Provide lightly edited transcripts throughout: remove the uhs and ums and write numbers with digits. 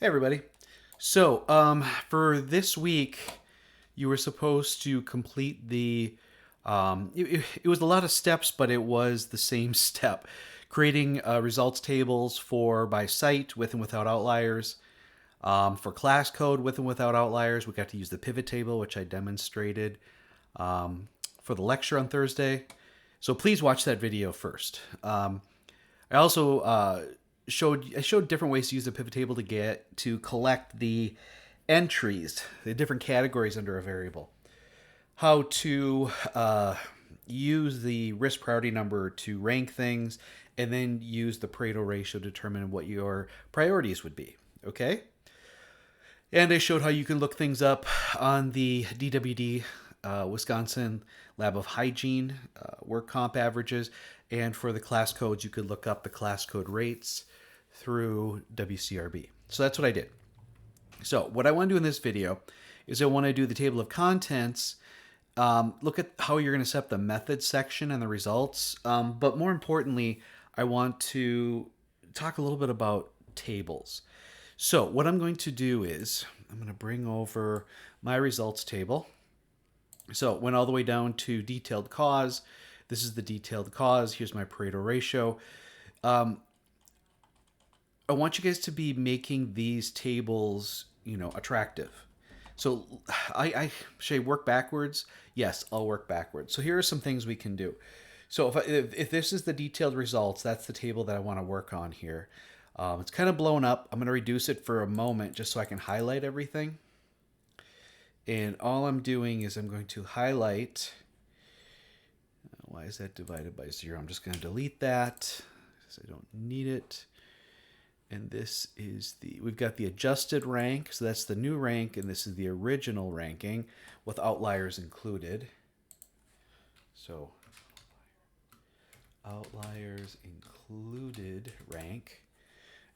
Hey everybody. So, for this week, you were supposed to complete the. It was a lot of steps, but it was the same step. Creating results tables for by site with and without outliers. For class code with and without outliers, we got to use the pivot table, which I demonstrated for the lecture on Thursday. So please watch that video first. I also showed different ways to use the pivot table to get to collect the entries, the different categories under a variable. How to use the risk priority number to rank things, and then use the Pareto ratio to determine what your priorities would be. Okay? And I showed how you can look things up on the DWD Wisconsin Lab of Hygiene work comp averages. And for the class codes, you could look up the class code rates through WCRB. So that's what I did. So what I want to do in this video is I want to do the table of contents, look at how you're going to set up the methods section and the results. But more importantly, I want to talk a little bit about tables. So what I'm going to do is I'm going to bring over my results table. So it went all the way down to detailed cause. This is the detailed cause. Here's my Pareto ratio. I want you guys to be making these tables, attractive. So should I work backwards? Yes, I'll work backwards. So here are some things we can do. So if this is the detailed results, that's the table that I want to work on here. It's kind of blown up. I'm going to reduce it for a moment just so I can highlight everything. And all I'm doing is I'm going to highlight. Why is that divided by 0? I'm just going to delete that because I don't need it. And this is we've got the adjusted rank, so that's the new rank, and this is the original ranking with outliers included. So outliers included rank,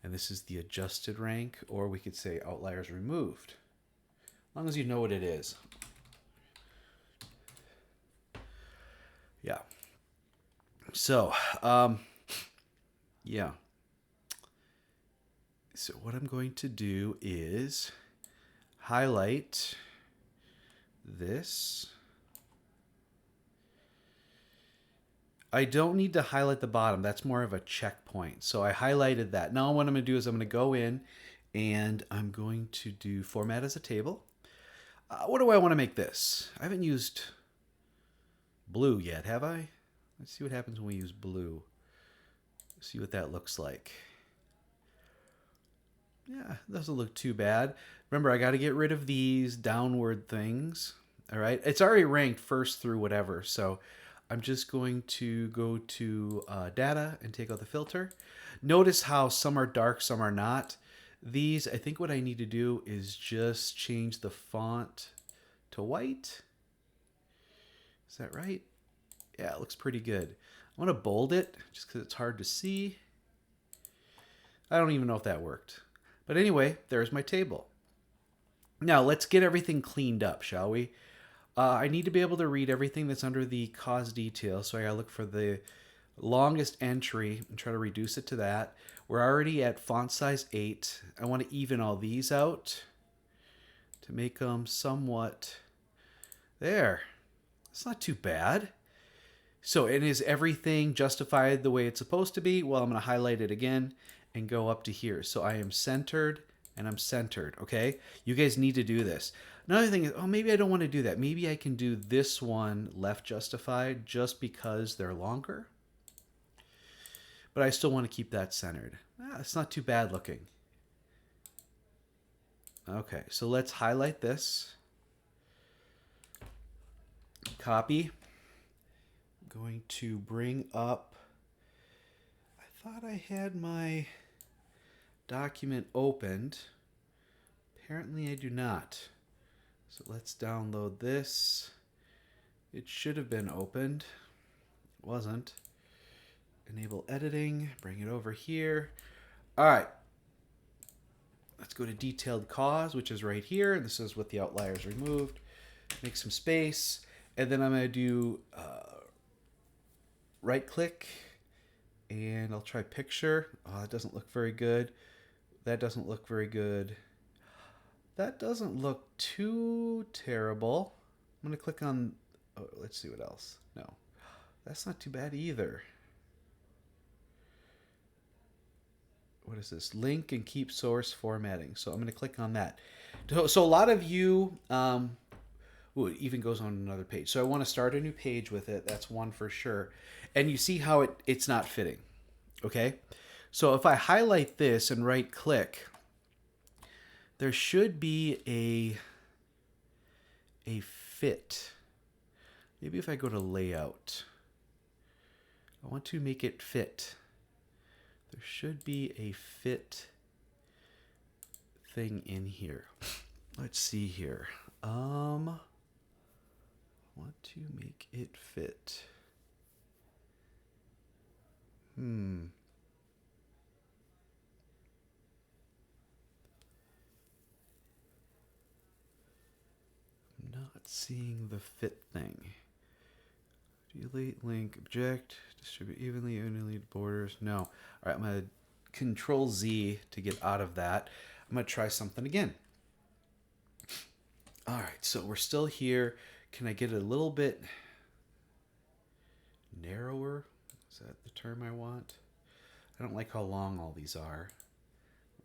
and this is the adjusted rank, or we could say outliers removed, as long as you know what it is. Yeah. So, yeah. So what I'm going to do is highlight this. I don't need to highlight the bottom. That's more of a checkpoint. So I highlighted that. Now what I'm going to do is I'm going to go in and I'm going to do format as a table. What do I want to make this? I haven't used blue yet, have I? Let's see what happens when we use blue. See what that looks like. Yeah, it doesn't look too bad. Remember, I got to get rid of these downward things. All right, it's already ranked first through whatever. So I'm just going to go to data and take out the filter. Notice how some are dark, some are not. These, I think what I need to do is just change the font to white. Is that right? Yeah, it looks pretty good. I want to bold it just because it's hard to see. I don't even know if that worked. But anyway, there's my table. Now let's get everything cleaned up, shall we? I need to be able to read everything that's under the cause detail, so I gotta look for the longest entry and try to reduce it to that. We're already at font size 8. I want to even all these out to make them somewhat there. It's not too bad. So, and is everything justified the way it's supposed to be? Well, I'm going to highlight it again and go up to here. So I am centered and I'm centered, okay? You guys need to do this. Another thing is, maybe I don't want to do that. Maybe I can do this one left justified just because they're longer. But I still want to keep that centered. It's not too bad looking. Okay, so let's highlight this. Copy. I'm going to bring up, I thought I had my document opened. Apparently I do not. So let's download this. It should have been opened. It wasn't. Enable editing, bring it over here. All right. Let's go to detailed cause, which is right here. This is with the outliers removed. Make some space. And then I'm going to do right click and I'll try picture. Oh, it doesn't look very good. that doesn't look very good. That doesn't look too terrible. I'm going to click on, oh, let's see what else. No, that's not too bad either. What is this? Link and keep source formatting. So I'm going to click on that. So a lot of you, ooh, it even goes on another page. So I want to start a new page with it. That's one for sure. And you see how it's not fitting. Okay. So if I highlight this and right click, there should be a fit. Maybe if I go to layout, I want to make it fit. There should be a fit thing in here. Let's see here. Want to make it fit. I'm not seeing the fit thing. Delete link object, distribute evenly borders. No. All right, I'm going to Control Z to get out of that. I'm going to try something again. All right, so we're still here. Can I get it a little bit narrower? Is that the term I want? I don't like how long all these are.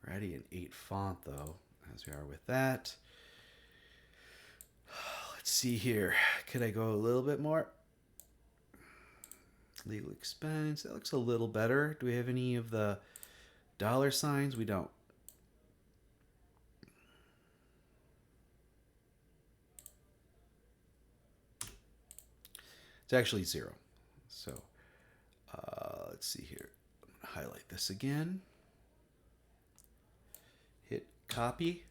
We're already an 8 font though, as we are with that. Let's see here. Could I go a little bit more? Legal expense. That looks a little better. Do we have any of the dollar signs? We don't. It's actually 0. So let's see here. I'm going to highlight this again. Hit copy.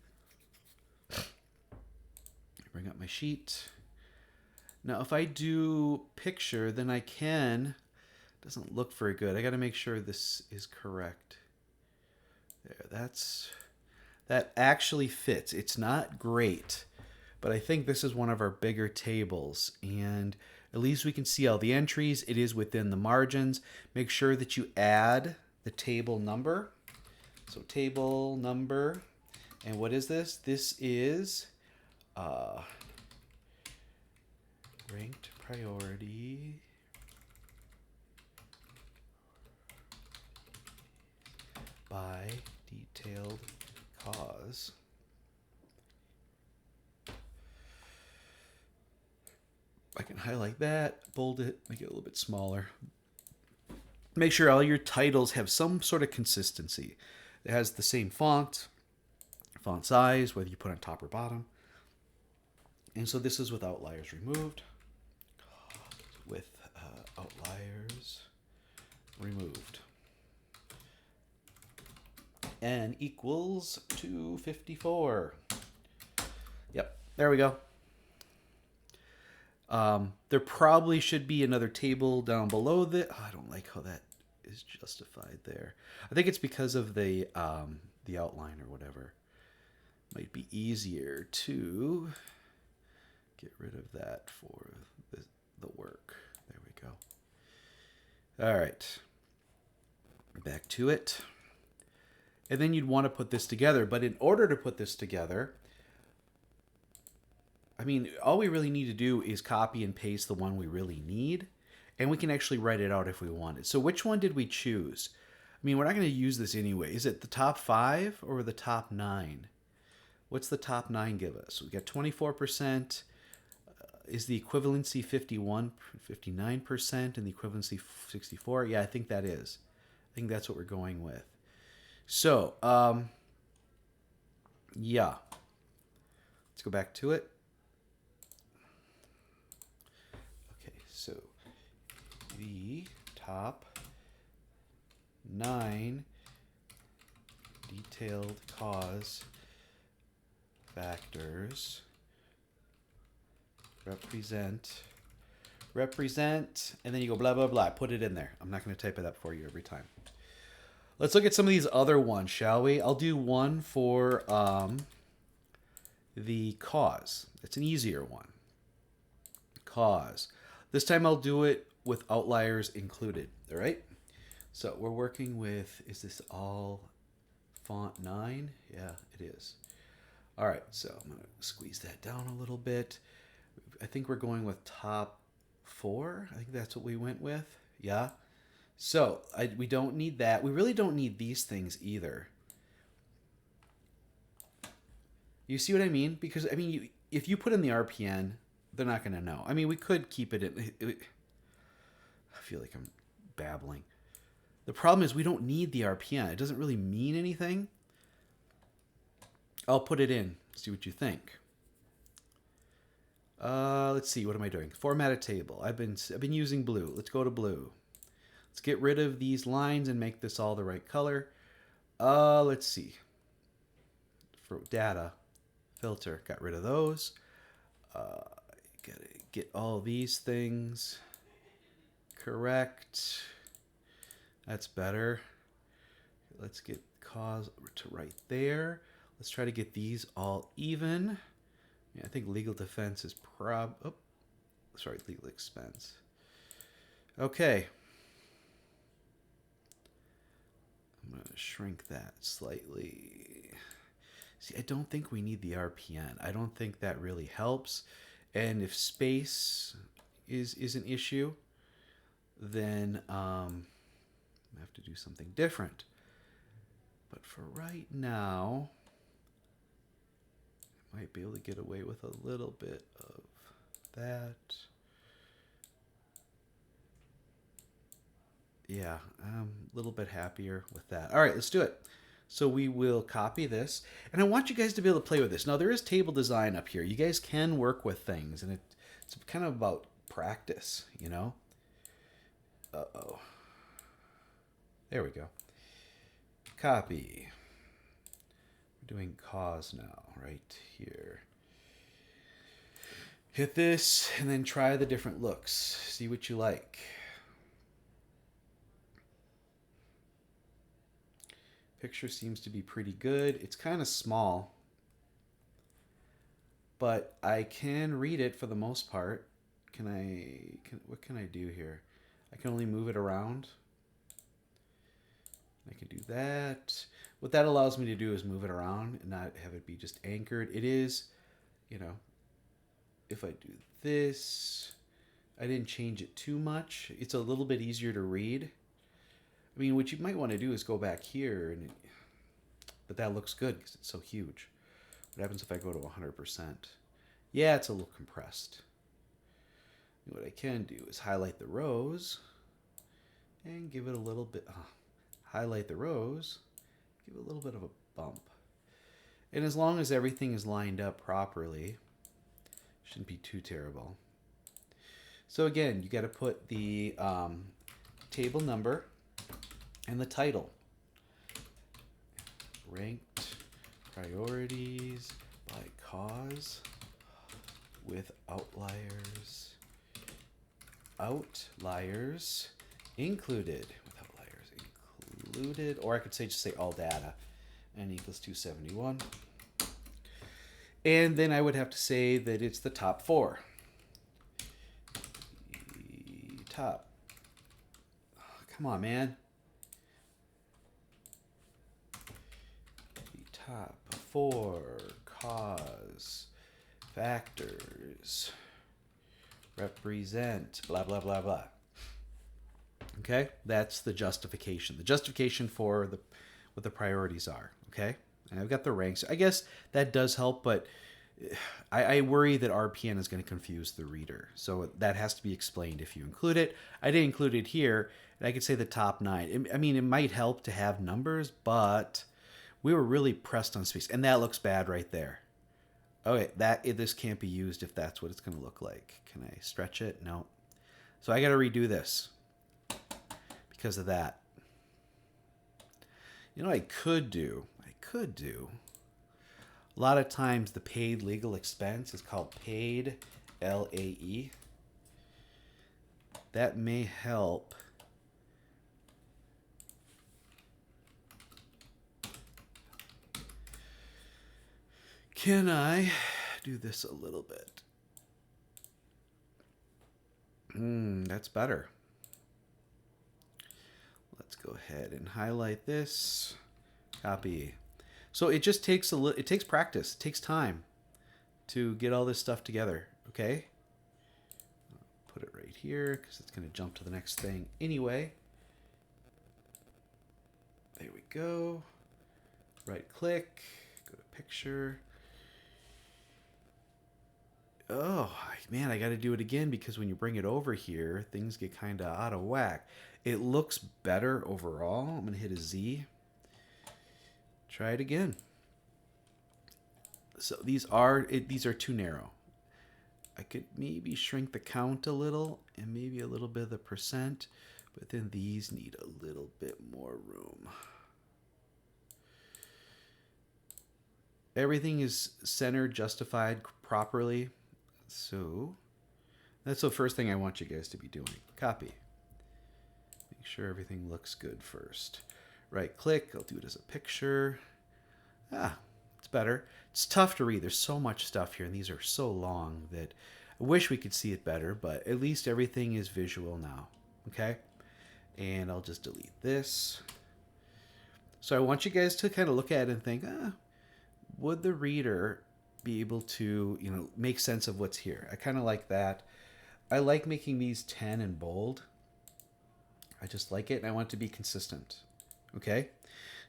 Bring up my sheet. Now if I do picture, then I can, doesn't look very good. I got to make sure this is correct. There, that actually fits. It's not great, but I think this is one of our bigger tables, and at least we can see all the entries. It is within the margins. Make sure that you add the table number. So table number, and what is this? This is ranked priority by detailed cause. I can highlight that, bold it, make it a little bit smaller. Make sure all your titles have some sort of consistency. It has the same font size, whether you put on top or bottom. And so this is with outliers removed. With outliers removed. N equals 254. Yep, there we go. There probably should be another table down below that. Oh, I don't like how that is justified there. I think it's because of the outline or whatever. Might be easier to get rid of that for the work. There we go. All right. Back to it. And then you'd want to put this together. But in order to put this together, I mean, all we really need to do is copy and paste the one we really need. And we can actually write it out if we wanted. So which one did we choose? I mean, we're not going to use this anyway. Is it the top 5 or the top 9? What's the top 9 give us? We got 24%. Is the equivalency 59%, and the equivalency 64? Yeah, I think that is. I think that's what we're going with. So, yeah. Let's go back to it. Okay, so the top 9 detailed cause factors represent, and then you go blah, blah, blah. Put it in there. I'm not going to type it up for you every time. Let's look at some of these other ones, shall we? I'll do one for the cause. It's an easier one. Cause. This time I'll do it with outliers included, all right? So we're working with, is this all font 9? Yeah, it is. All right, so I'm going to squeeze that down a little bit. I think we're going with top 4. I think that's what we went with. Yeah. So we don't need that. We really don't need these things either. You see what I mean? Because, I mean, if you put in the RPN, they're not going to know. I mean, we could keep it in. I feel like I'm babbling. The problem is we don't need the RPN. It doesn't really mean anything. I'll put it in. See what you think. Let's see. What am I doing? Format a table. I've been using blue. Let's go to blue. Let's get rid of these lines and make this all the right color. Let's see. For data, filter, got rid of those. Gotta get all these things correct. That's better. Let's get cause to right there. Let's try to get these all even. Yeah, I think legal defense is legal expense. Okay. I'm going to shrink that slightly. See, I don't think we need the RPN. I don't think that really helps. And if space is an issue, then I have to do something different. But for right now, I might be able to get away with a little bit of that. Yeah, I'm a little bit happier with that. All right, let's do it. So we will copy this. And I want you guys to be able to play with this. Now, there is table design up here. You guys can work with things. And it's kind of about practice, you know? Uh-oh. There we go. Copy. We're doing cause now, right here. Hit this, and then try the different looks. See what you like. Picture seems to be pretty good. It's kind of small, but I can read it for the most part. What can I do here? I can only move it around. I can do that. What that allows me to do is move it around and not have it be just anchored. It is, you know, if I do this, I didn't change it too much. It's a little bit easier to read. I mean, what you might want to do is go back here, but that looks good because it's so huge. What happens if I go to 100%? Yeah, it's a little compressed. What I can do is highlight the rows and give it a little bit, highlight the rows, give it a little bit of a bump. And as long as everything is lined up properly, shouldn't be too terrible. So again, you got to put the table number and the title. Ranked priorities by cause with outliers. Outliers included. With outliers included. Or I could say just say all data. N equals 271. And then I would have to say that it's the top 4. Top. Oh, come on, man. Top 4 cause factors represent blah blah blah blah. Okay, that's the justification. The justification for what the priorities are. Okay, and I've got the ranks. I guess that does help, but I worry that RPN is going to confuse the reader. So that has to be explained if you include it. I didn't include it here, and I could say the top 9. I mean, it might help to have numbers, but we were really pressed on space, and that looks bad right there. Okay, this can't be used if that's what it's going to look like. Can I stretch it? No. So I got to redo this because of that. You know what I could do? A lot of times the paid legal expense is called paid LAE. That may help. Can I do this a little bit? That's better. Let's go ahead and highlight this. Copy. So it just takes it takes practice. It takes time to get all this stuff together. Okay. Put it right here because it's going to jump to the next thing anyway. There we go. Right click. Go to picture. Oh, man, I got to do it again because when you bring it over here, things get kind of out of whack. It looks better overall. I'm going to hit a Z. Try it again. So these are too narrow. I could maybe shrink the count a little and maybe a little bit of the percent, but then these need a little bit more room. Everything is centered, justified properly. So that's the first thing I want you guys to be doing. Copy. Make sure everything looks good first. Right click, I'll do it as a picture. It's better. It's tough to read. There's so much stuff here, and these are so long that I wish we could see it better, but at least everything is visual now. Okay? And I'll just delete this. So I want you guys to kind of look at it and think, would the reader be able to, make sense of what's here? I kind of like that. I like making these 10 and bold. I just like it, and I want it to be consistent. Okay?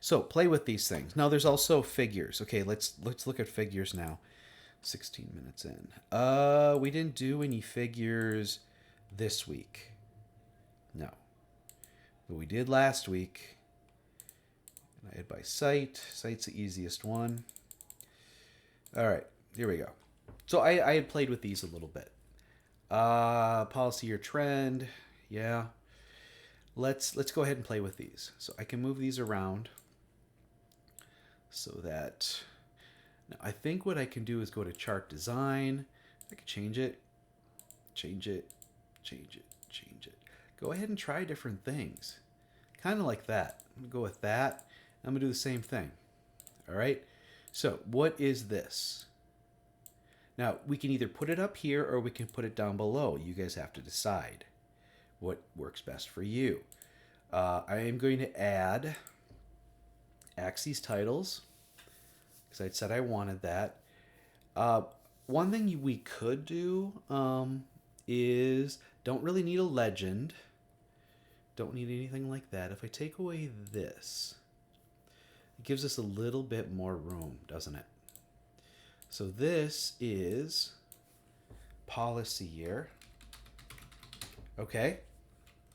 So play with these things. Now there's also figures. Okay, let's look at figures now. 16 minutes in. We didn't do any figures this week. No. But we did last week. And I had by site. Site's the easiest one. All right, here we go. So I had played with these a little bit. Policy or trend. Yeah. Let's go ahead and play with these. So I can move these around so that now I think what I can do is go to chart design. I can change it, change it, change it, change it. Go ahead and try different things. Kind of like that. I'm going to go with that. I'm going to do the same thing. All right. So what is this? Now we can either put it up here or we can put it down below. You guys have to decide what works best for you. I am going to add axes titles because I said I wanted that. One thing we could do is don't really need a legend. Don't need anything like that. If I take away this, it gives us a little bit more room, doesn't it? So this is policy year. Okay,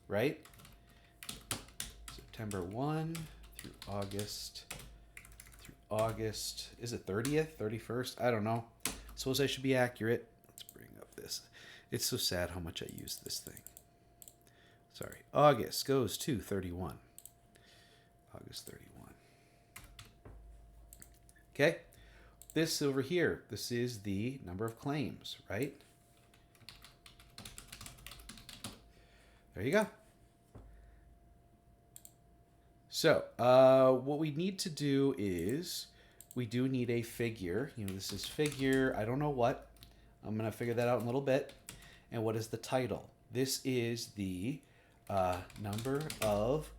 right? September 1 through August. Is it 30th, 31st? I don't know. Suppose I should be accurate. Let's bring up this. It's so sad how much I use this thing. Sorry. August goes to 31. August 31. Okay. This over here, this is the number of claims, right? There you go. So what we need to do is we do need a figure. This is figure, I don't know what. I'm going to figure that out in a little bit. And what is the title? This is the number of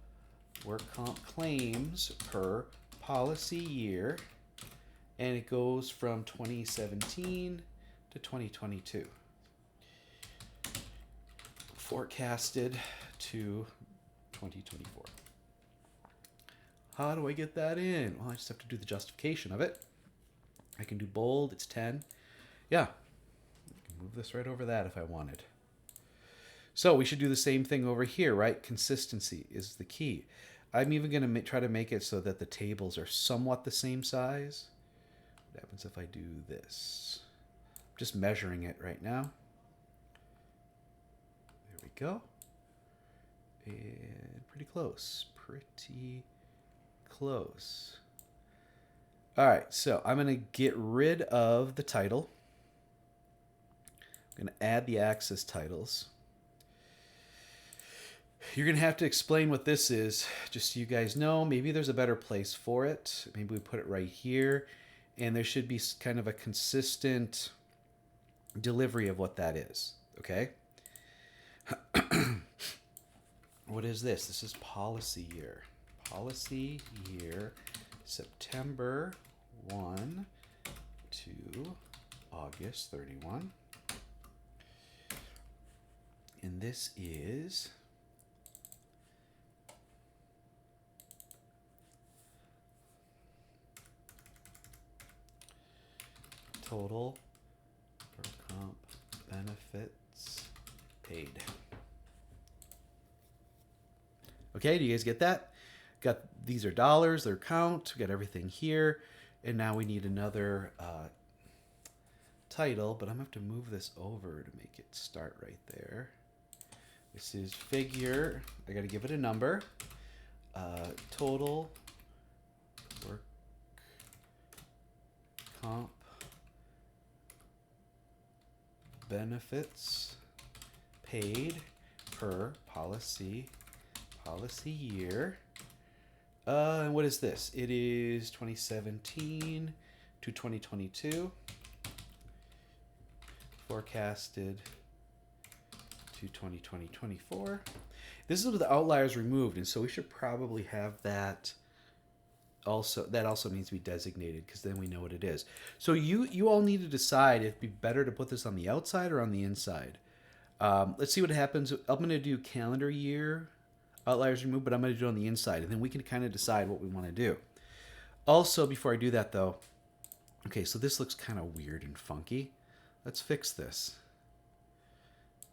work comp claims per policy year. And it goes from 2017 to 2022. Forecasted to 2024. How do I get that in? Well, I just have to do the justification of it. I can do bold, it's 10. Yeah, I can move this right over that if I wanted. So we should do the same thing over here, right? Consistency is the key. I'm even going to try to make it so that the tables are somewhat the same size. What happens if I do this? I'm just measuring it right now. There we go. And pretty close. Pretty close. All right, so I'm going to get rid of the title. I'm going to add the axis titles. You're going to have to explain what this is, just so you guys know. Maybe there's a better place for it. Maybe we put it right here. And there should be kind of a consistent delivery of what that is. Okay? What is this? This is policy year. Policy year September 1 to August 31. And this is total per comp benefits paid. Okay, do you guys get that? Got these are dollars, their count, we got everything here, and now we need another title, but I'm gonna have to move this over to make it start right there. This is figure, I gotta give it a number. Total work comp benefits paid per policy year. And what is this? It is 2017 to 2022. Forecasted to 2020-24. This is with the outliers removed, and so we should probably have that also. That also needs to be designated because then we know what it is. So you all need to decide if it'd be better to put this on the outside or on the inside. Let's see what happens. I'm going to do calendar year outliers removed, but I'm going to do it on the inside, and then we can kind of decide what we want to do. Also, before I do that though, okay, so this looks kind of weird and funky. Let's fix this.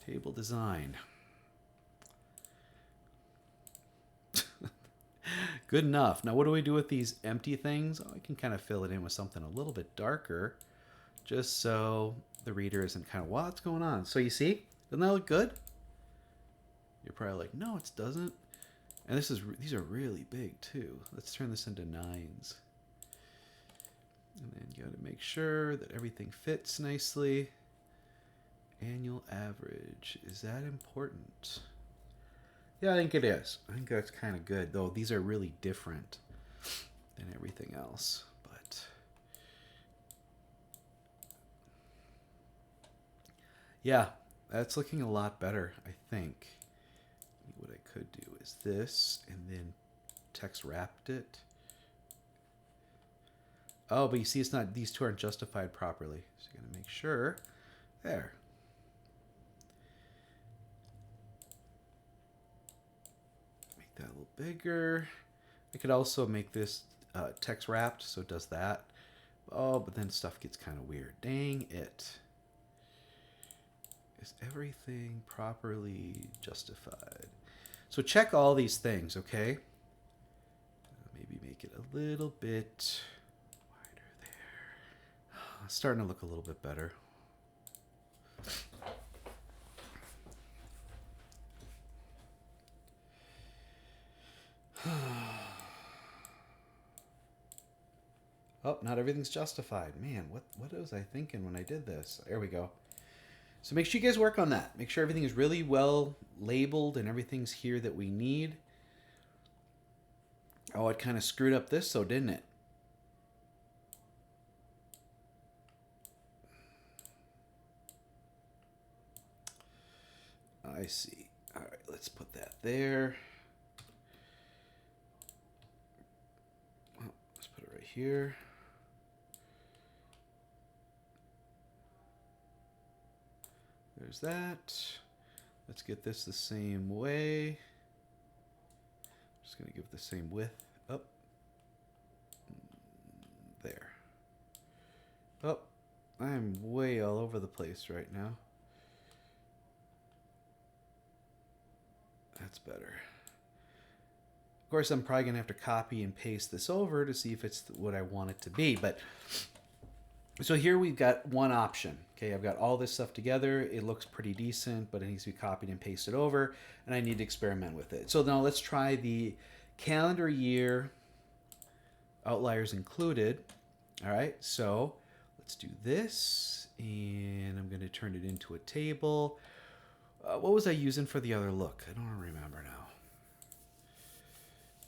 Table design. Good enough. Now what do we do with these empty things? Oh, I can kind of fill it in with something a little bit darker, just so the reader isn't kind of, what's going on? So you see, doesn't that look good? You're probably like, no, it doesn't. And these are really big too. Let's turn this into 9s. And then you got to make sure that everything fits nicely. Annual average, is that important? Yeah, I think it is. I think that's kind of good, though these are really different than everything else. But yeah, that's looking a lot better, I think. What I could do is this, and then text wrapped it. Oh, but you see, it's not, these two aren't justified properly. So you're gonna make sure. There. Make that a little bigger. I could also make this text wrapped, so it does that. Oh, but then stuff gets kind of weird. Dang it. Is everything properly justified? So check all these things, okay? Maybe make it a little bit wider there. It's starting to look a little bit better. Oh, not everything's justified. Man, what was I thinking when I did this? There we go. So make sure you guys work on that. Make sure everything is really well labeled and everything's here that we need. Oh, it kind of screwed up this, so didn't it? I see. All right, let's put that there. Well, let's put it right here. There's that. Let's get this the same way. Just going to give it the same width. Up. There. Oh, I'm way all over the place right now. That's better. Of course, I'm probably going to have to copy and paste this over to see if it's what I want it to be. But so here we've got one option. Okay, I've got all this stuff together. It looks pretty decent, but it needs to be copied and pasted over, and I need to experiment with it. So now let's try the calendar year outliers included. All right, so let's do this, and I'm going to turn it into a table. What was I using for the other look? I don't remember now.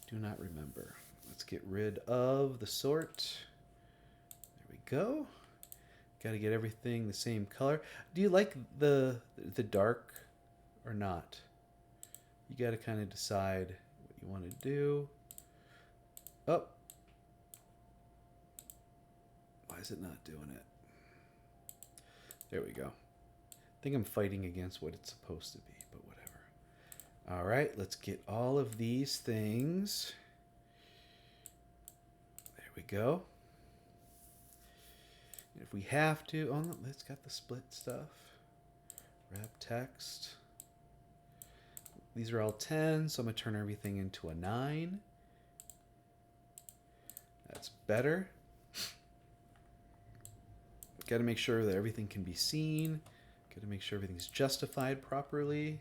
Do not remember. Let's get rid of the sort. There we go. Got to get everything the same color. Do you like the dark or not? You got to kind of decide what you want to do. Oh, why is it not doing it? There we go. I think I'm fighting against what it's supposed to be, but whatever. All right, let's get all of these things. There we go. And if we have to, oh no, it's got the split stuff. Wrap text. These are all 10, so I'm going to turn everything into a 9. That's better. Got to make sure that everything can be seen. Got to make sure everything's justified properly.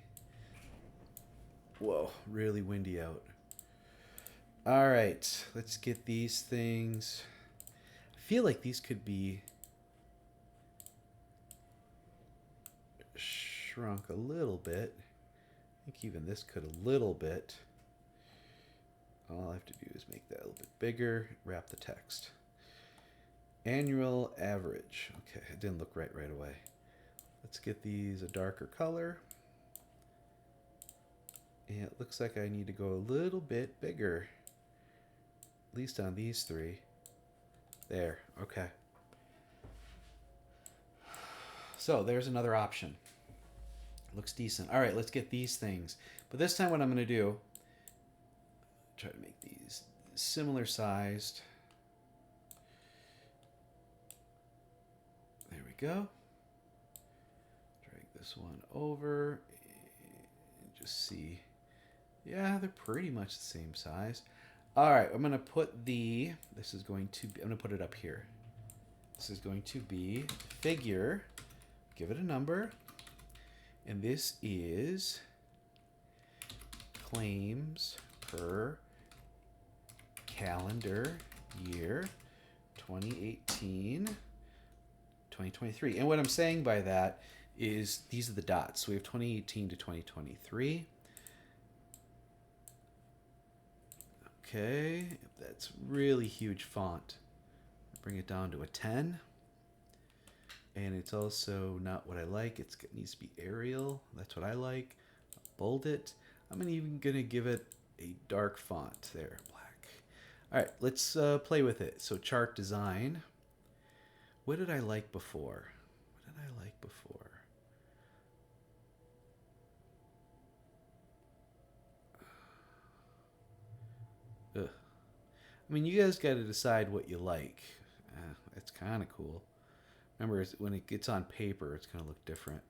Whoa, really windy out. All right, let's get these things. I feel like these could be shrunk a little bit. I think even this could a little bit. All I have to do is make that a little bit bigger, wrap the text. Annual average. Okay, it didn't look right away. Let's get these a darker color. And it looks like I need to go a little bit bigger. At least on these 3. There, okay. So there's another option. Looks decent. All right, let's get these things. But this time what I'm going to do, try to make these similar sized. There we go. Drag this one over and just see. Yeah, they're pretty much the same size. All right, I'm going to put this is going to be, I'm going to put it up here. This is going to be figure, give it a number, and this is claims per calendar year 2018, 2023. And what I'm saying by that is these are the dots. So we have 2018 to 2023. Okay, that's really huge font. Bring it down to a 10. And it's also not what I like. It needs to be Arial. That's what I like. Bold it. I'm even going to give it a dark font there, black. All right, let's play with it. So chart design. What did I like before? What did I like before? Ugh. I mean, you guys got to decide what you like. It's kind of cool. Remember, when it gets on paper, it's going to look different.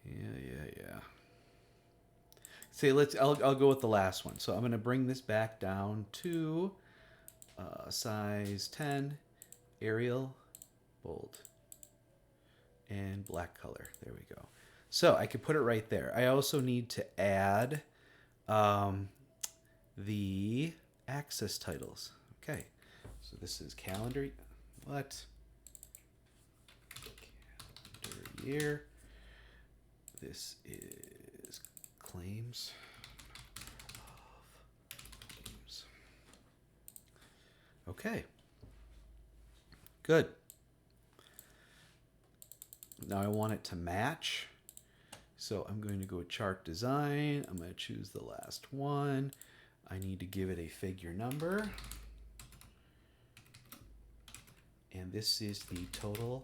Yeah. Say, I'll go with the last one. So I'm going to bring this back down to size 10, Arial, bold, and black color. There we go. So I could put it right there. I also need to add the access titles. Okay. So this is calendar. What? Calendar year. This is claims. Okay. Good. Now I want it to match. So I'm going to go chart design. I'm going to choose the last one. I need to give it a figure number. And this is the total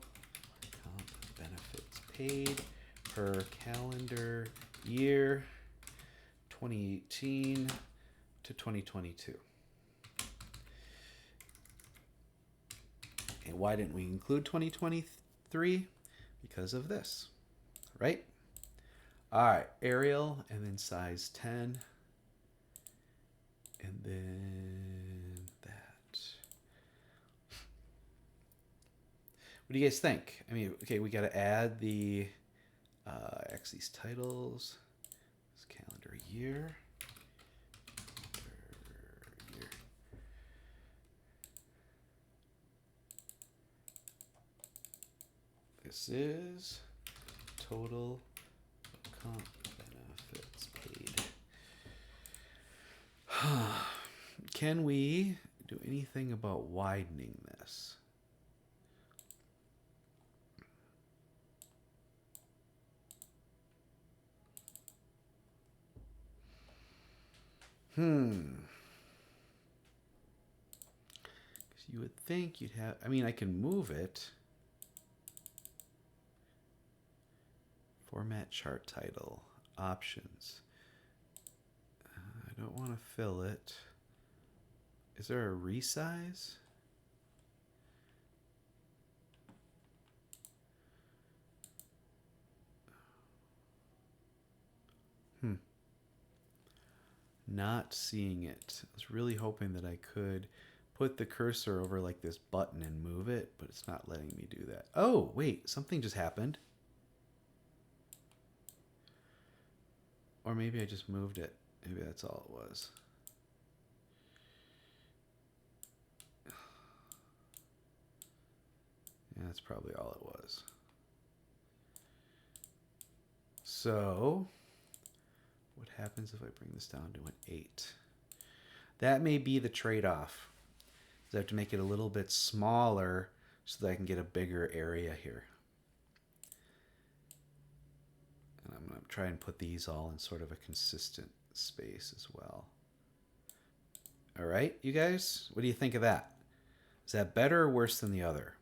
comp benefits paid per calendar year 2018 to 2022. And why didn't we include 2023? Because of this, right? All right, Arial, and then size 10. And then that. What do you guys think? I mean, okay, we got to add the these titles. This calendar year. This is total comp benefits paid. Can we do anything about widening this? Because you would think you'd have, I mean, I can move it. Format chart title, options. I don't want to fill it. Is there a resize? Not seeing it. I was really hoping that I could put the cursor over like this button and move it, but it's not letting me do that. Oh, wait, something just happened. Or maybe I just moved it. Maybe that's all it was. Yeah, that's probably all it was. So, what happens if I bring this down to an 8? That may be the trade-off. I have to make it a little bit smaller so that I can get a bigger area here. And I'm going to try and put these all in sort of a consistent space as well. All right, you guys, what do you think of that? Is that better or worse than the other?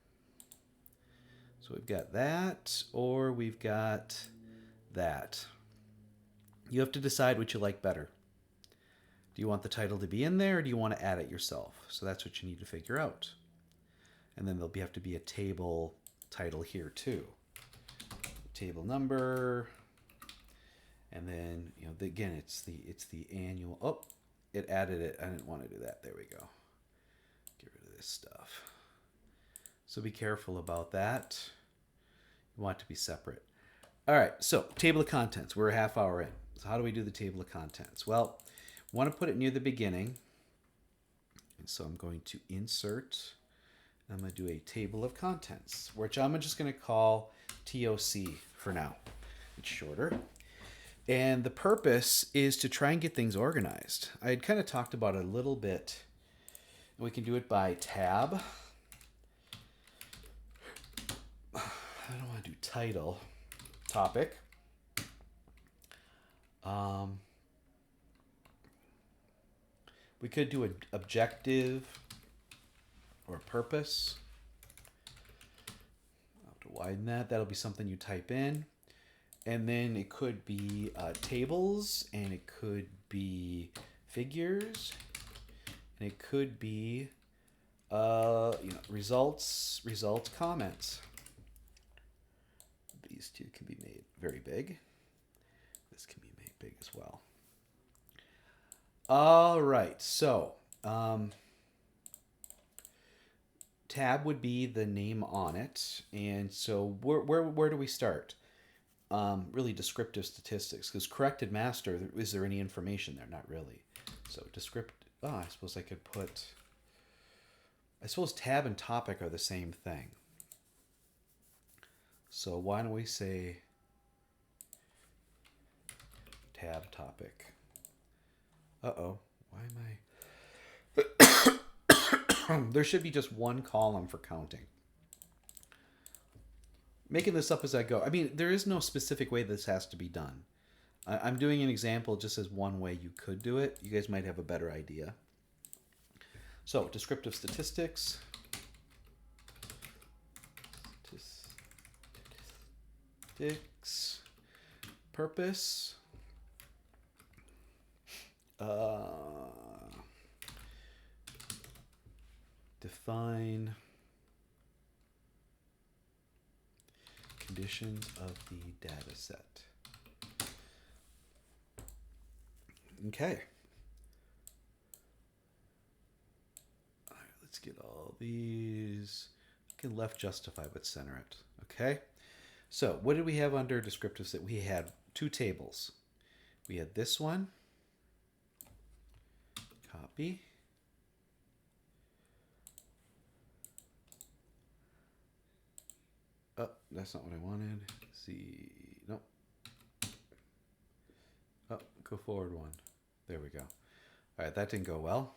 So we've got that, or we've got that. You have to decide what you like better. Do you want the title to be in there, or do you want to add it yourself? So that's what you need to figure out. And then there'll have to be a table title here too. Table number, and then again it's the annual. Oh, it added it. I didn't want to do that. There we go. Get rid of this stuff. So be careful about that. You want it to be separate. All right, so table of contents. We're a half hour in. So how do we do the table of contents? Well, I want to put it near the beginning. And so I'm going to insert. I'm going to do a table of contents, which I'm just going to call TOC for now. It's shorter. And the purpose is to try and get things organized. I had kind of talked about it a little bit. We can do it by tab. I don't want to do title, topic. We could do an objective or a purpose. I'll have to widen that. That'll be something you type in. And then it could be tables, and it could be figures, and it could be results, comments. These two can be made very big. This can be made big as well. All right, so tab would be the name on it, and so where do we start? Really descriptive statistics, because corrected master, is there any information there? Not really. So descriptive. Oh, I suppose I could put. I suppose tab and topic are the same thing. So why don't we say tab topic? Uh-oh. Why am I... There should be just one column for counting. Making this up as I go. I mean, there is no specific way this has to be done. I'm doing an example just as one way you could do it. You guys might have a better idea. So, descriptive statistics. Purpose. Define conditions of the data set. Okay. All right, let's get all these. I can left justify, but center it. Okay. So what did we have under descriptives? That we had two tables. We had this one. Copy. Oh, that's not what I wanted. See, nope. Oh, go forward one. There we go. All right, that didn't go well.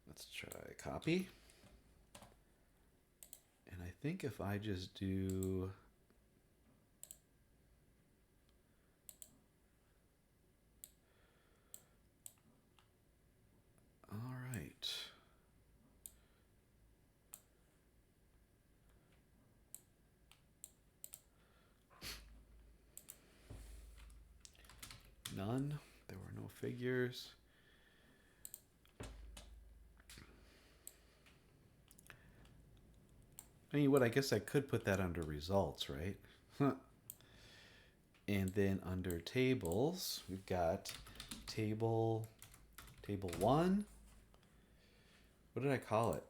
Let's try copy. And I think if I just do... All right. None. There were no figures. I mean, what I guess I could put that under results, right? And then under tables, we've got table 1. What did I call it?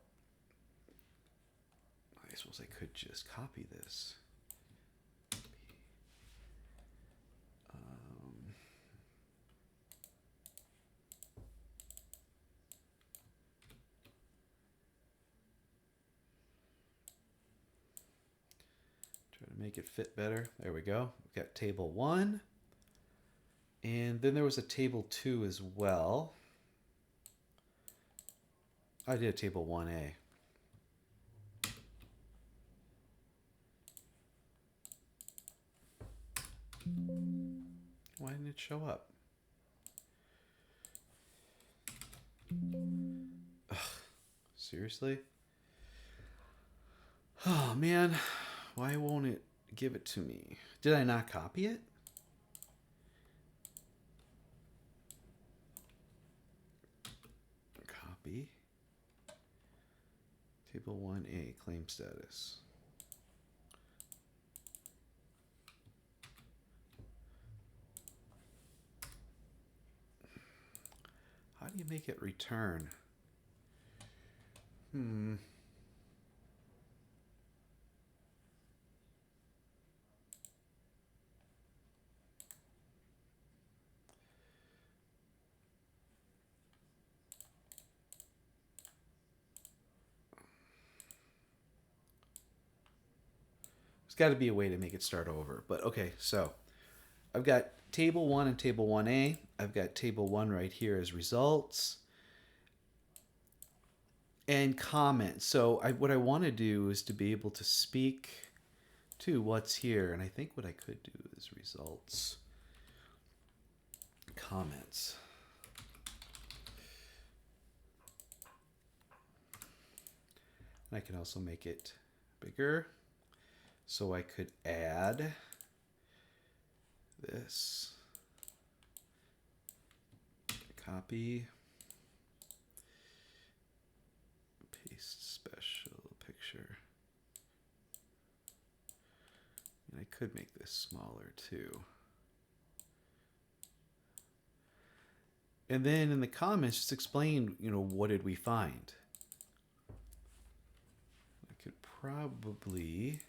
I suppose I could just copy this. Try to make it fit better. There we go. We've got table 1. And then there was a table 2 as well. I did table 1A. Why didn't it show up? Ugh, seriously? Oh man, why won't it give it to me? Did I not copy it? Copy. Table 1A, claim status. How do you make it return? There's got to be a way to make it start over. But okay, so I've got table 1 and table 1A. I've got table 1 right here as results. And comments. So what I want to do is to be able to speak to what's here. And I think what I could do is results, comments. And I can also make it bigger. So I could add this, copy, paste special picture. And I could make this smaller too. And then in the comments, just explain, what did we find? I could probably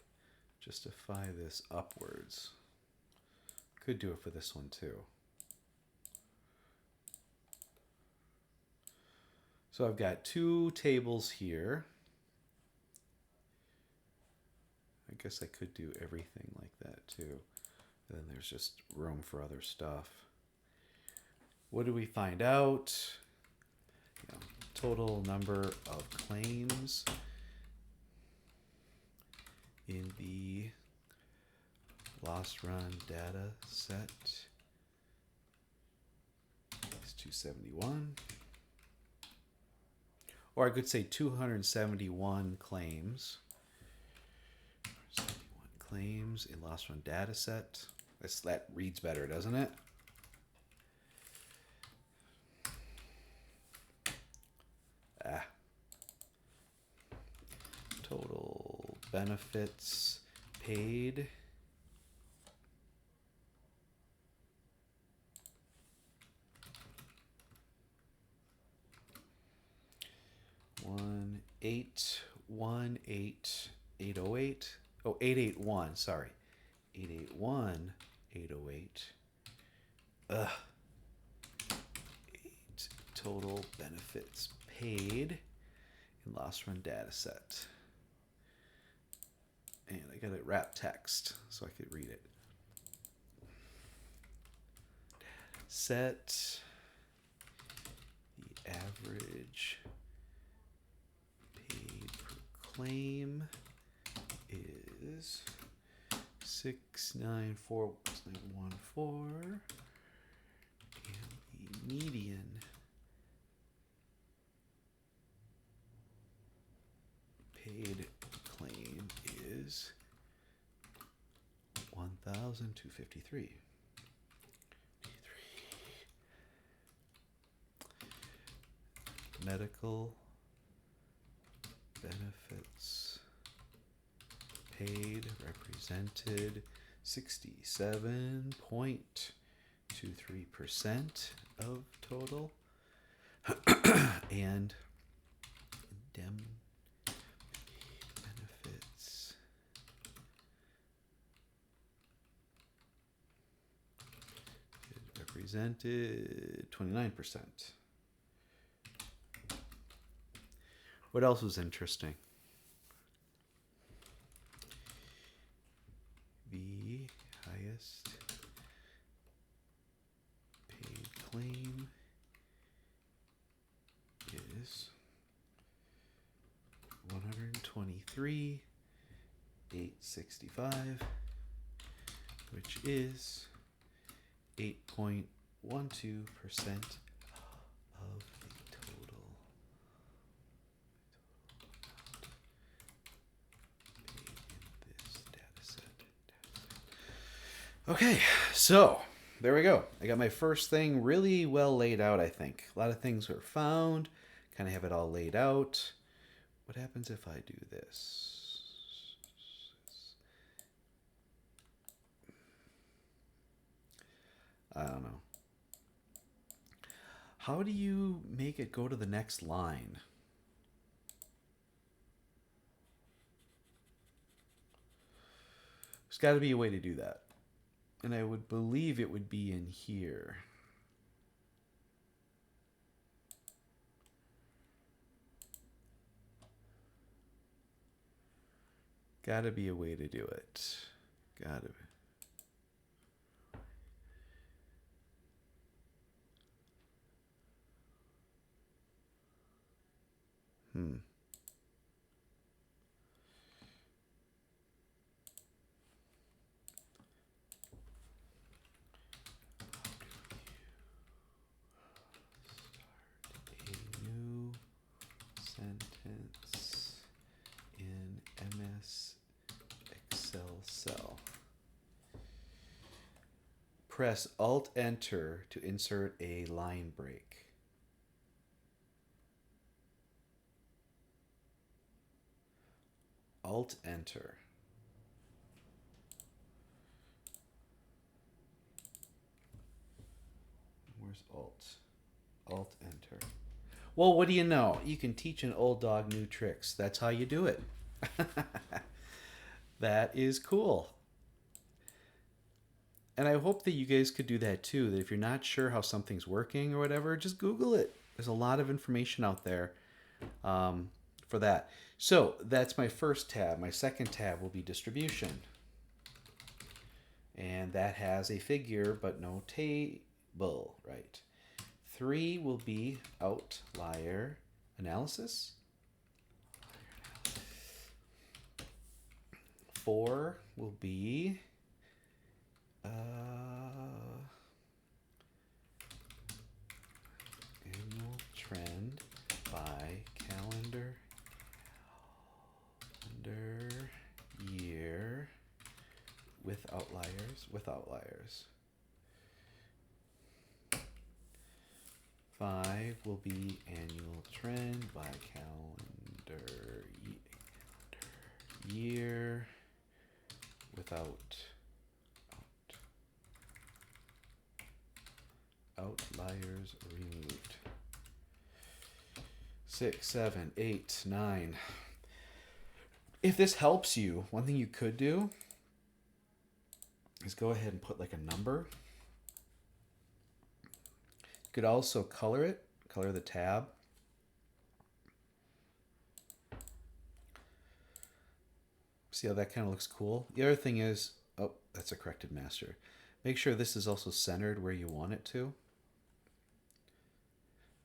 justify this upwards. Could do it for this one too. So I've got 2 tables here. I guess I could do everything like that too. And then there's just room for other stuff. What do we find out? Total number of claims in the lost run data set is 271. Or I could say 271 claims. 71 claims in lost run data set. That reads better, doesn't it? Total benefits paid. One eight one eight 808. Oh, 881. Sorry, 881 808. Ugh. 8 total benefits paid in lost run data set. And I got it wrap text so I could read it. Set the average paid per claim is 694,914, and the median paid claim is 1,253. medical benefits paid represented 67.23% of total. And benefits represented 29%. What else was interesting? The highest paid claim is 123,865, which is 8.12% of the total paid in this data set. Okay, so there we go. I got my first thing really well laid out, I think. A lot of things were found, kind of have it all laid out. What happens if I do this? I don't know. How do you make it go to the next line? There's got to be a way to do that. And I would believe it would be in here. Gotta be a way to do it. Gotta be. Start a new sentence in MS Excel cell. Press Alt-Enter to insert a line break. Alt-Enter. Where's Alt? Alt-Enter. Well, what do you know? You can teach an old dog new tricks. That's how you do it. That is cool. And I hope that you guys could do that too. That if you're not sure how something's working or whatever, just Google it. There's a lot of information out there for that. So that's my first tab. My second tab will be distribution. And that has a figure, but no table, right? 3 will be outlier analysis. 4 will be annual trend by calendar year with outliers. 5 will be annual trend by calendar year without outliers removed. 6, 7, 8, 9. If this helps you, one thing you could do is go ahead and put like a number. You could also color it, color the tab. See how that kind of looks cool? The other thing is, oh, that's a corrected master. Make sure this is also centered where you want it to.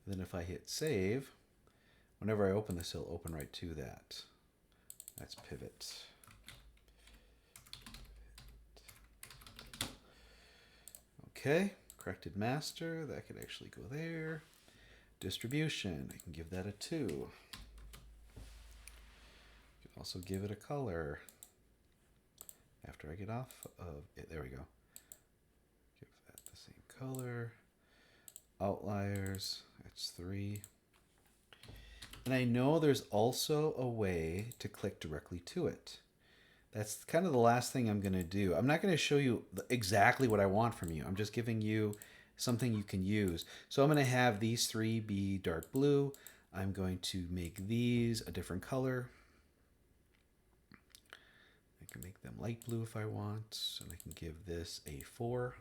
Then if I hit save, whenever I open this, it'll open right to that. That's pivot. Okay, corrected master, that could actually go there. Distribution, I can give that a 2. You can also give it a color. After I get off of it, there we go. Give that the same color. Outliers, that's 3. And I know there's also a way to click directly to it. That's kind of the last thing I'm going to do. I'm not going to show you exactly what I want from you. I'm just giving you something you can use. So I'm going to have these three be dark blue. I'm going to make these a different color. I can make them light blue if I want. And I can give this a 4.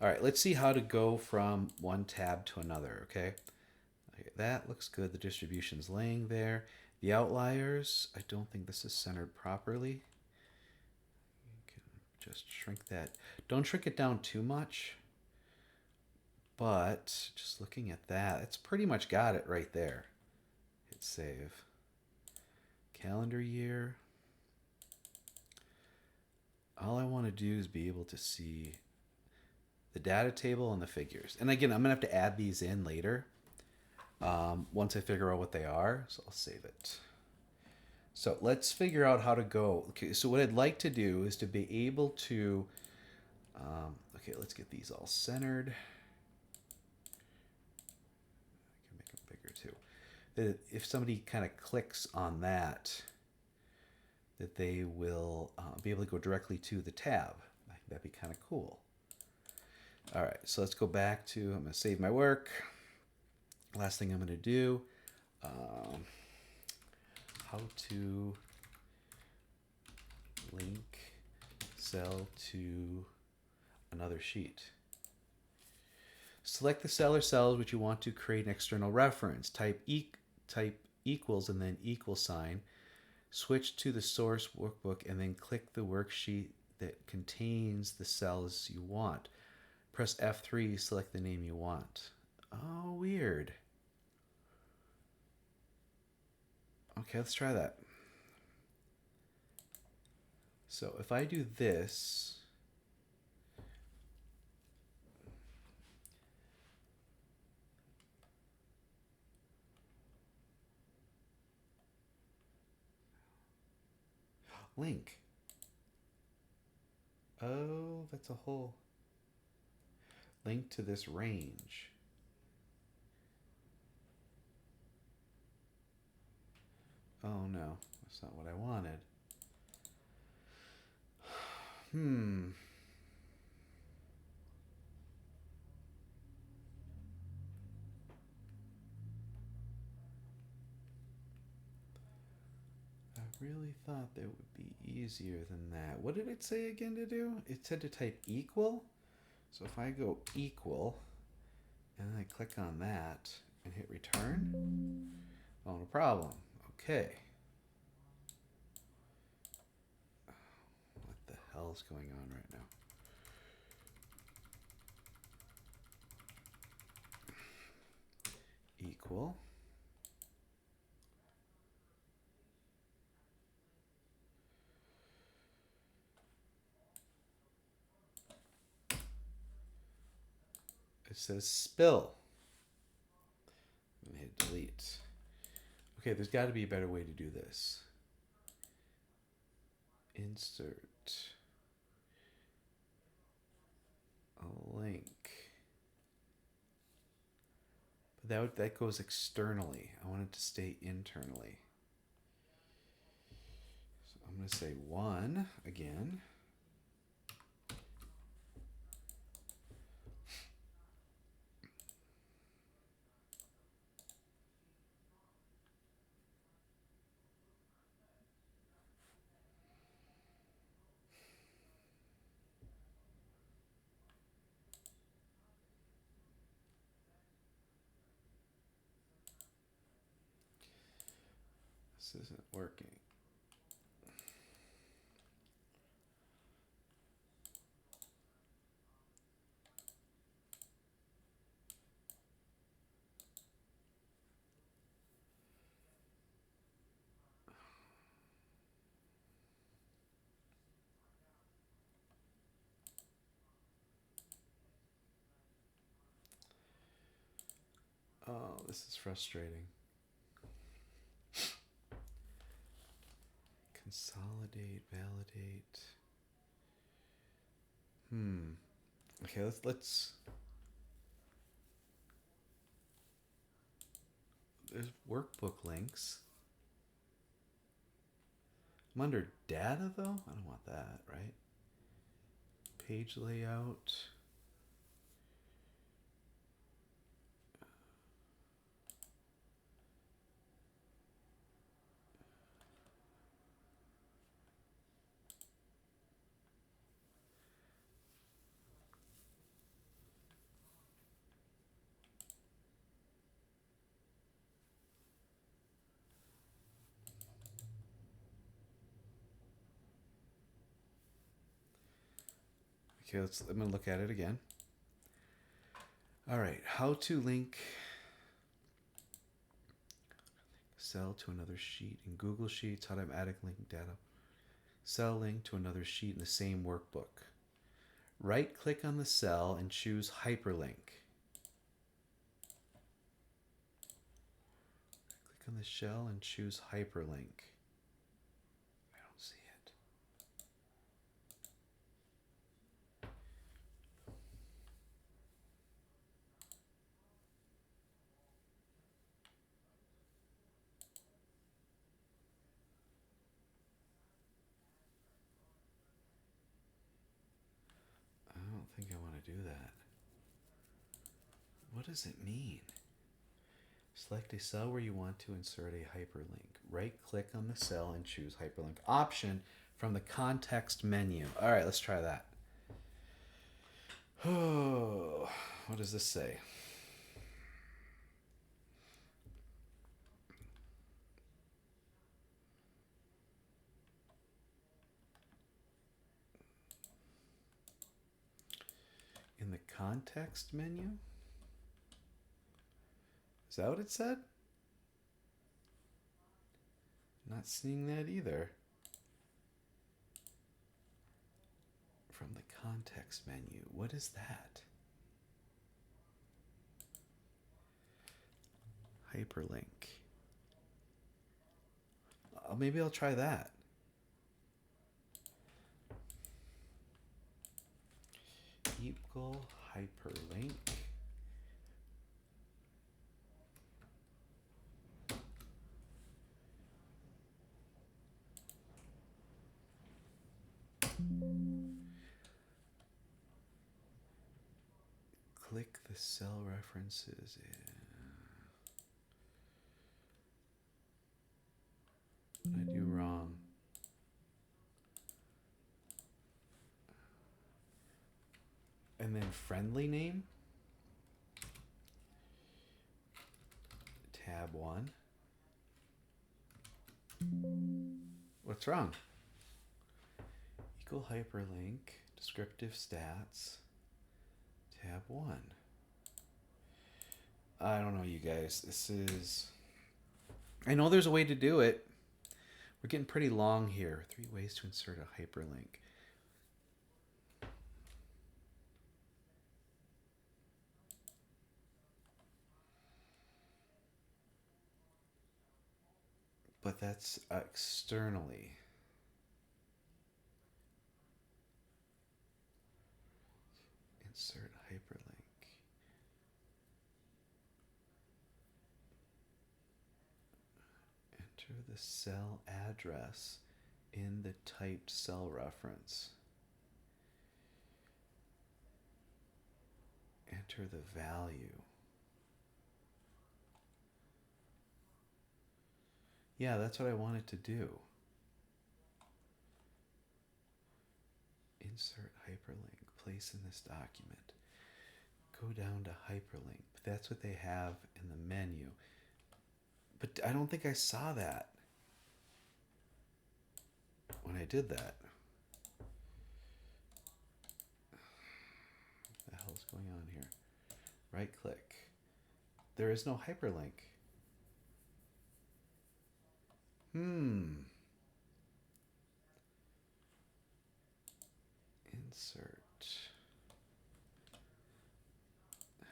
All right, let's see how to go from one tab to another, okay? Okay, that looks good. The distribution's laying there. The outliers, I don't think this is centered properly. You can just shrink that. Don't shrink it down too much. But just looking at that, it's pretty much got it right there. Hit save. Calendar year. All I want to do is be able to see the data table and the figures. And again, I'm going to have to add these in later once I figure out what they are. So I'll save it. So let's figure out how to go. Okay, so what I'd like to do is to be able to, okay, let's get these all centered. I can make them bigger too. That if somebody kind of clicks on that, that they will be able to go directly to the tab. I think that'd be kind of cool. All right, so let's go back to, I'm going to save my work. Last thing I'm going to do, how to link cell to another sheet. Select the cell or cells which you want to create an external reference. Type equals and then equal sign. Switch to the source workbook and then click the worksheet that contains the cells you want. Press F3, select the name you want. Oh, weird. Okay, let's try that. So if I do this, link. Oh, that's a whole link to this range. Oh no, that's not what I wanted. I really thought that would be easier than that. What did it say again to do? It said to type equal. So if I go equal and then I click on that and hit return, oh, no problem. Okay. What the hell is going on right now? Equal. It says spill. And hit delete. Okay, there's got to be a better way to do this. Insert a link. But that goes externally. I want it to stay internally. So I'm going to say 1 again. This isn't working. Oh, this is frustrating. Consolidate, validate. Okay, let's There's workbook links. I'm under data though? I don't want that, right? Page layout. Okay, I'm gonna look at it again. All right, how to link cell to another sheet in Google Sheets, how to automatically link data. Cell link to another sheet in the same workbook. Right click on the cell and choose hyperlink. Click on the shell and choose hyperlink. I don't see it. I don't think I want to do that. What does it mean? Select a cell where you want to insert a hyperlink. Right click on the cell and choose hyperlink option from the context menu. All right, let's try that. Oh, what does this say? In the context menu? Is that what it said? Not seeing that either. From the context menu. What is that? Hyperlink. Maybe I'll try that. Equal hyperlink. Click the cell references in. What did I do wrong? And then friendly name. Tab 1. What's wrong? Equal hyperlink. Descriptive stats. Tab 1. I don't know, you guys. This is... I know there's a way to do it. We're getting pretty long here. 3 ways to insert a hyperlink. But that's externally. Insert hyperlink. Enter the cell address in the typed cell reference. Enter the value. Yeah, that's what I wanted to do. Insert hyperlink. Place in this document. Go down to hyperlink. That's what they have in the menu. But I don't think I saw that when I did that. What the hell is going on here? Right click. There is no hyperlink. Insert.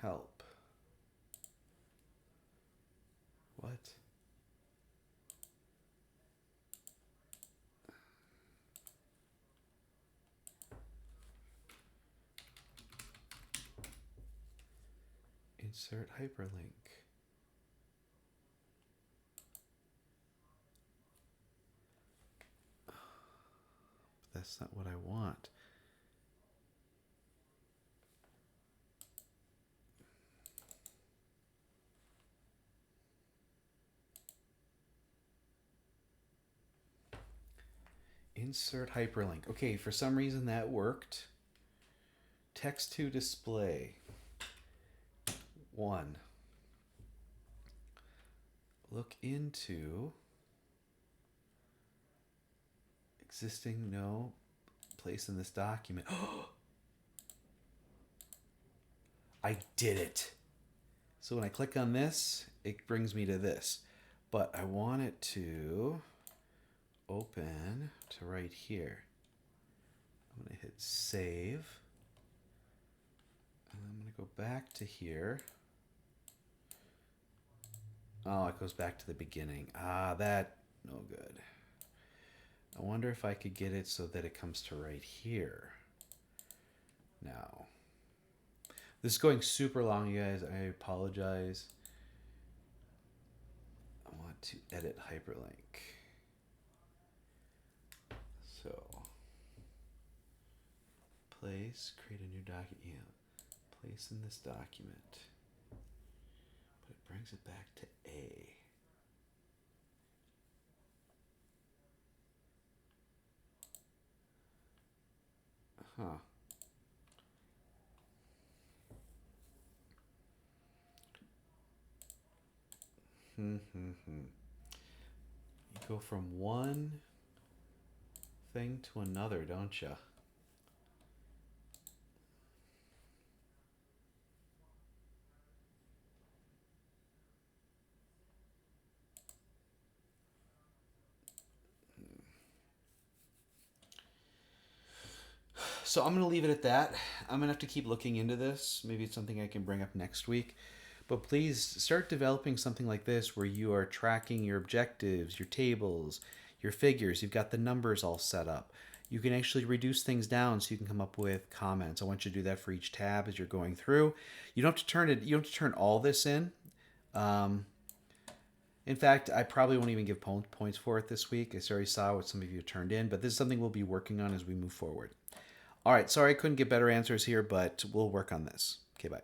Help. What? Insert hyperlink. that's not what I want. Insert hyperlink. Okay, for some reason that worked. Text to display. 1. Look into existing, no, place in this document. I did it. So when I click on this, it brings me to this. But I want it to open to right here. I'm going to hit save. And I'm going to go back to here. Oh, it goes back to the beginning. Ah, that, no good. I wonder if I could get it so that it comes to right here. Now, this is going super long, you guys. I apologize. I want to edit hyperlink. So, place, create a new document. Yeah, place in this document. But it brings it back to A. Huh. You go from one thing to another, don't you? So I'm going to leave it at that. I'm going to have to keep looking into this. Maybe it's something I can bring up next week. But please start developing something like this where you are tracking your objectives, your tables, your figures. You've got the numbers all set up. You can actually reduce things down so you can come up with comments. I want you to do that for each tab as you're going through. You don't have to turn it. You don't have to turn all this in. In fact, I probably won't even give points for it this week. I already saw what some of you turned in, but this is something we'll be working on as we move forward. All right, sorry I couldn't get better answers here, but we'll work on this. Okay, bye.